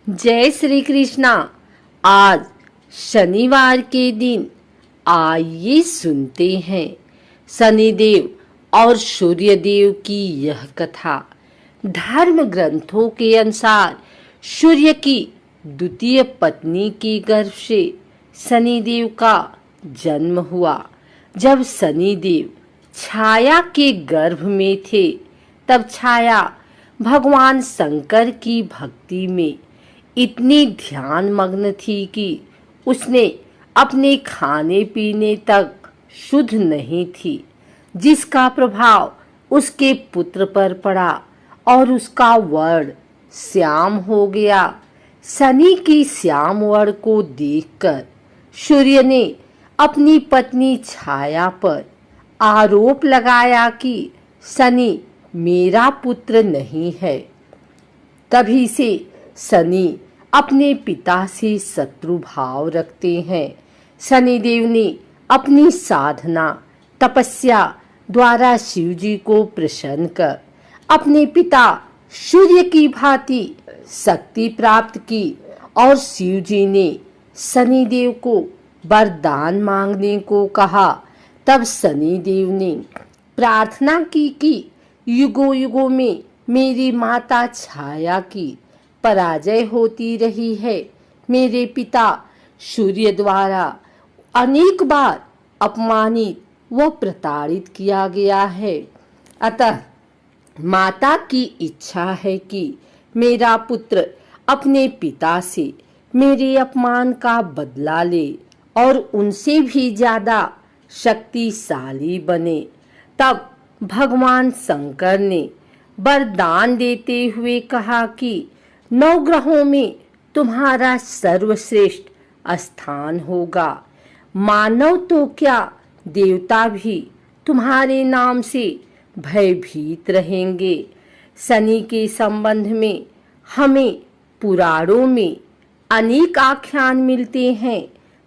जय श्री कृष्णा। आज शनिवार के दिन आइए सुनते हैं शनिदेव और सूर्यदेव की यह कथा। धर्म ग्रंथों के अनुसार सूर्य की द्वितीय पत्नी के गर्भ से शनिदेव का जन्म हुआ। जब शनिदेव छाया के गर्भ में थे तब छाया भगवान शंकर की भक्ति में इतनी ध्यान मग्न थी कि उसने अपने खाने पीने तक शुद्ध नहीं थी, जिसका प्रभाव उसके पुत्र पर पड़ा और उसका वर्ण श्याम हो गया। शनि की श्याम वर्ण को देखकर सूर्य ने अपनी पत्नी छाया पर आरोप लगाया कि शनि मेरा पुत्र नहीं है। तभी से शनि अपने पिता से शत्रु भाव रखते हैं। शनिदेव ने अपनी साधना तपस्या द्वारा शिव जी को प्रसन्न कर अपने पिता सूर्य की भांति शक्ति प्राप्त की और शिव जी ने शनिदेव को वरदान मांगने को कहा। तब शनिदेव ने प्रार्थना की कि युगों युगों में मेरी माता छाया की पराजय होती रही है। मेरे पिता सूर्य द्वारा अनेक बार अपमानित व प्रताड़ित किया गया है। अतः माता की इच्छा है कि मेरा पुत्र अपने पिता से मेरे अपमान का बदला ले और उनसे भी ज्यादा शक्तिशाली बने। तब भगवान शंकर ने वरदान देते हुए कहा कि 9 ग्रहों में तुम्हारा सर्वश्रेष्ठ स्थान होगा। मानव तो क्या, देवता भी तुम्हारे नाम से भयभीत रहेंगे। शनि के संबंध में हमें पुराणों में अनेक आख्यान मिलते हैं।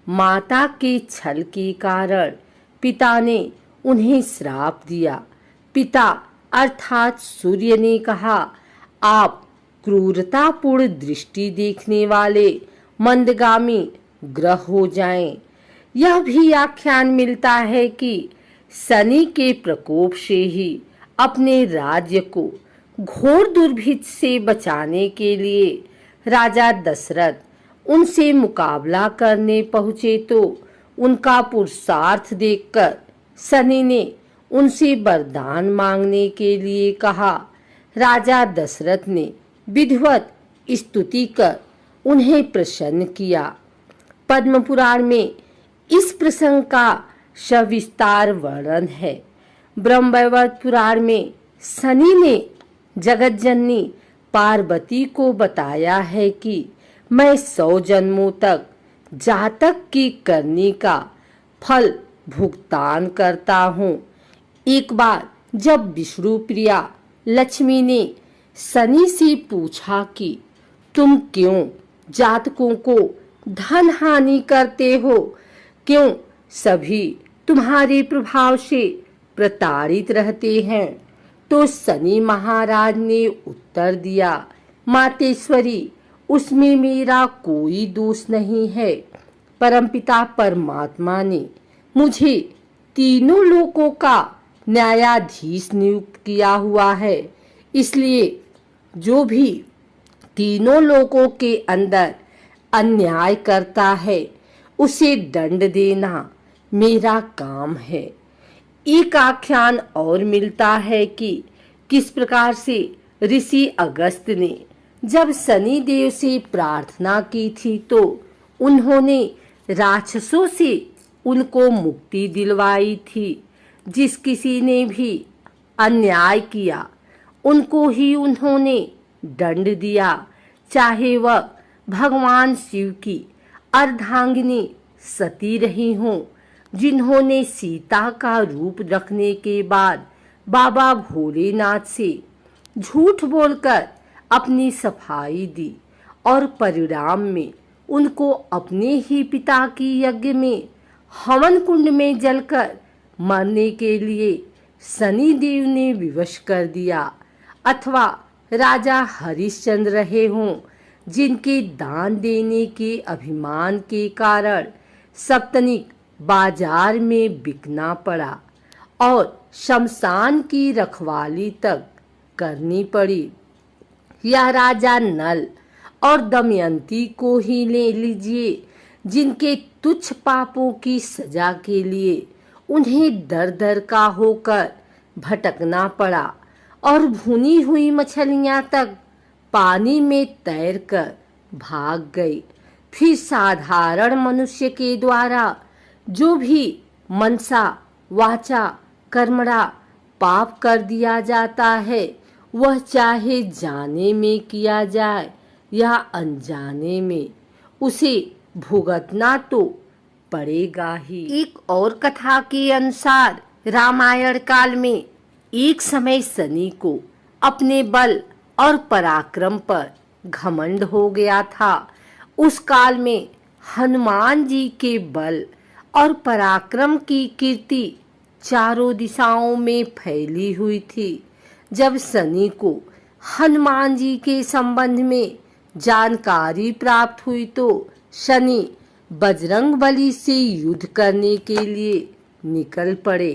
माता के छल के कारण पिता ने उन्हें श्राप दिया। पिता अर्थात सूर्य ने कहा, आप क्रूरतापूर्ण दृष्टि देखने वाले मंदगामी ग्रह हो जाएं। यह भी आख्यान मिलता है कि शनि के प्रकोप से ही अपने राज्य को घोर दुर्भिक्ष से बचाने के लिए राजा दशरथ उनसे मुकाबला करने पहुंचे तो उनका पुरुषार्थ देखकर शनि ने उनसे वरदान मांगने के लिए कहा। राजा दशरथ ने विधिवत स्तुति कर उन्हें प्रसन्न किया। पद्म पुराण में इस प्रसंग का सविस्तार वर्णन है। ब्रह्मवैवर्त पुराण में शनि ने जगतजननी पार्वती को बताया है कि मैं 100 जन्मों तक जातक की करनी का फल भुगतान करता हूँ। एक बार जब विष्णु प्रिया लक्ष्मी ने शनि से पूछा कि तुम क्यों जातकों को धन हानि करते हो, क्यों सभी तुम्हारे प्रभाव से प्रताड़ित रहते हैं, तो शनि महाराज ने उत्तर दिया, मातेश्वरी, उसमें मेरा कोई दोष नहीं है। परमपिता परमात्मा ने मुझे तीनों लोकों का न्यायाधीश नियुक्त किया हुआ है, इसलिए जो भी तीनों लोकों के अंदर अन्याय करता है उसे दंड देना मेरा काम है। एक आख्यान और मिलता है कि किस प्रकार से ऋषि अगस्त्य ने जब शनि देव से प्रार्थना की थी तो उन्होंने राक्षसों से उनको मुक्ति दिलवाई थी। जिस किसी ने भी अन्याय किया उनको ही उन्होंने दंड दिया, चाहे वह भगवान शिव की अर्धांगिनी सती रही हों, जिन्होंने सीता का रूप रखने के बाद बाबा भोलेनाथ से झूठ बोलकर अपनी सफाई दी और परिणाम में उनको अपने ही पिता की यज्ञ में हवन कुंड में जलकर मरने के लिए शनि देव ने विवश कर दिया। अथवा राजा हरिश्चंद्र रहे हों, जिनके दान देने के अभिमान के कारण सप्तनिक बाजार में बिकना पड़ा और शमशान की रखवाली तक करनी पड़ी। या राजा नल और दमयंती को ही ले लीजिए, जिनके तुच्छ पापों की सजा के लिए उन्हें दर दर का होकर भटकना पड़ा और भुनी हुई मछलियां तक पानी में तैरकर भाग गई। फिर साधारण मनुष्य के द्वारा जो भी मनसा वाचा कर्मणा पाप कर दिया जाता है, वह चाहे जाने में किया जाए या अनजाने में, उसे भुगतना तो पड़ेगा ही। एक और कथा के अनुसार रामायण काल में एक समय शनि को अपने बल और पराक्रम पर घमंड हो गया था। उस काल में हनुमान जी के बल और पराक्रम की कीर्ति चारों दिशाओं में फैली हुई थी। जब शनि को हनुमान जी के संबंध में जानकारी प्राप्त हुई तो शनि बजरंग बली से युद्ध करने के लिए निकल पड़े।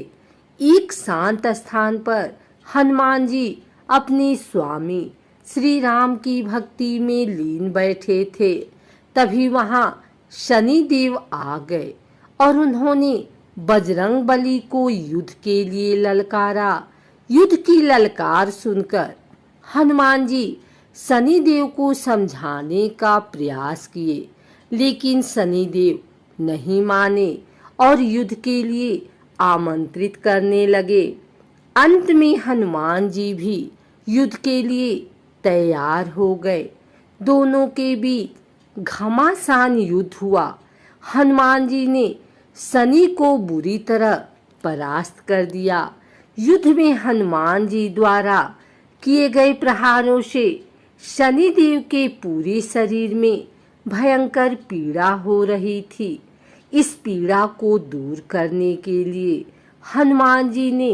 एक शांत स्थान पर हनुमान जी अपने स्वामी श्री राम की भक्ति में लीन बैठे थे। तभी वहां शनि देव आ गए और उन्होंने बजरंग बली को युद्ध के लिए ललकारा। युद्ध की ललकार सुनकर हनुमान जी शनि देव को समझाने का प्रयास किए, लेकिन शनि देव नहीं माने और युद्ध के लिए आमंत्रित करने लगे। अंत में हनुमान जी भी युद्ध के लिए तैयार हो गए। दोनों के बीच घमासान युद्ध हुआ। हनुमान जी ने शनि को बुरी तरह परास्त कर दिया। युद्ध में हनुमान जी द्वारा किए गए प्रहारों से शनि देव के पूरे शरीर में भयंकर पीड़ा हो रही थी। इस पीड़ा को दूर करने के लिए हनुमान जी ने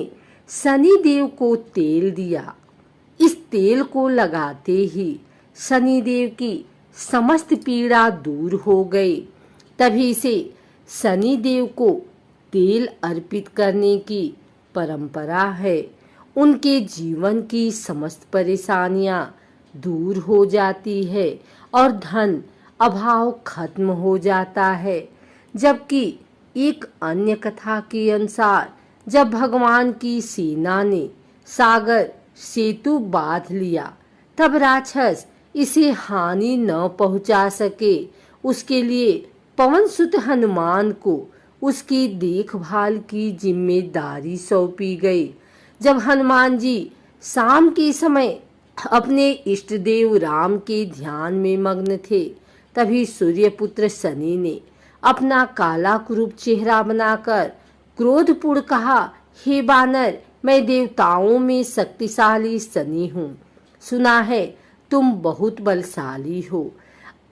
शनि देव को तेल दिया। इस तेल को लगाते ही शनि देव की समस्त पीड़ा दूर हो गई। तभी से शनि देव को तेल अर्पित करने की परंपरा है। उनके जीवन की समस्त परेशानियां दूर हो जाती है और धन अभाव खत्म हो जाता है। जबकि एक अन्य कथा के अनुसार जब भगवान की सेना ने सागर सेतु बांध लिया, तब राक्षस इसे हानि न पहुंचा सके, उसके लिए पवन सुत हनुमान को उसकी देखभाल की जिम्मेदारी सौंपी गई। जब हनुमान जी शाम के समय अपने इष्ट देव राम के ध्यान में मग्न थे, तभी सूर्यपुत्र शनि ने अपना काला कुरूप चेहरा बनाकर क्रोधपूर्ण कहा, हे बानर, मैं देवताओं में शक्तिशाली शनि हूँ। सुना है तुम बहुत बलशाली हो।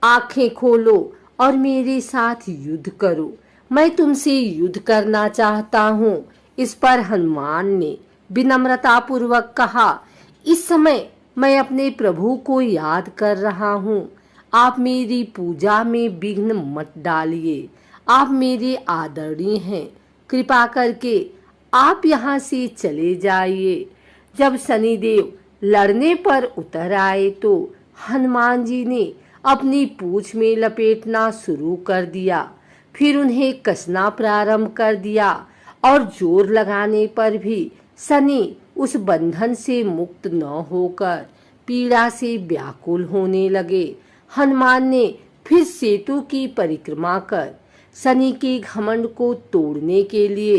आंखें खोलो और मेरे साथ युद्ध करो। मैं तुमसे युद्ध करना चाहता हूँ। इस पर हनुमान ने विनम्रता पूर्वक कहा, इस समय मैं अपने प्रभु को याद कर रहा हूँ। आप मेरी पूजा में विघ्न मत डालिए। आप मेरे आदरणीय हैं। कृपा करके आप यहाँ से चले जाइए। जब शनिदेव लड़ने पर उतर आए तो हनुमान जी ने अपनी पूंछ में लपेटना शुरू कर दिया। फिर उन्हें कसना प्रारंभ कर दिया और जोर लगाने पर भी शनि उस बंधन से मुक्त न होकर पीड़ा से व्याकुल होने लगे। हनुमान ने फिर सेतु की परिक्रमा कर शनि के घमंड को तोड़ने के लिए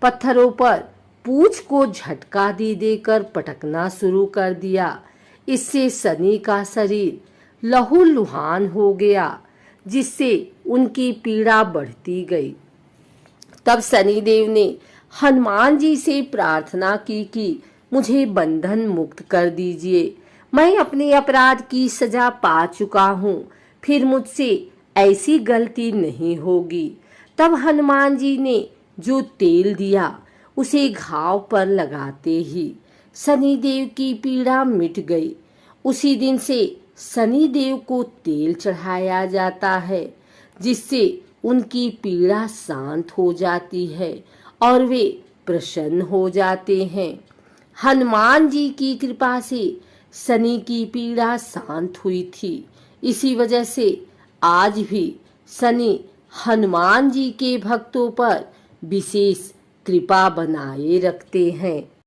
पत्थरों पर पूंछ को झटका दे देकर पटकना शुरू कर दिया। इससे शनि का शरीर लहूलुहान हो गया, जिससे उनकी पीड़ा बढ़ती गई। तब शनिदेव ने हनुमान जी से प्रार्थना की कि मुझे बंधन मुक्त कर दीजिए। मैं अपने अपराध की सजा पा चुका हूँ, फिर मुझसे ऐसी गलती नहीं होगी। तब हनुमान जी ने जो तेल दिया उसे घाव पर लगाते ही शनिदेव की पीड़ा मिट गई। उसी दिन से शनि देव को तेल चढ़ाया जाता है, जिससे उनकी पीड़ा शांत हो जाती है और वे प्रसन्न हो जाते हैं। हनुमान जी की कृपा से शनि की पीड़ा शांत हुई थी। इसी वजह से आज भी शनि हनुमान जी के भक्तों पर विशेष कृपा बनाए रखते हैं।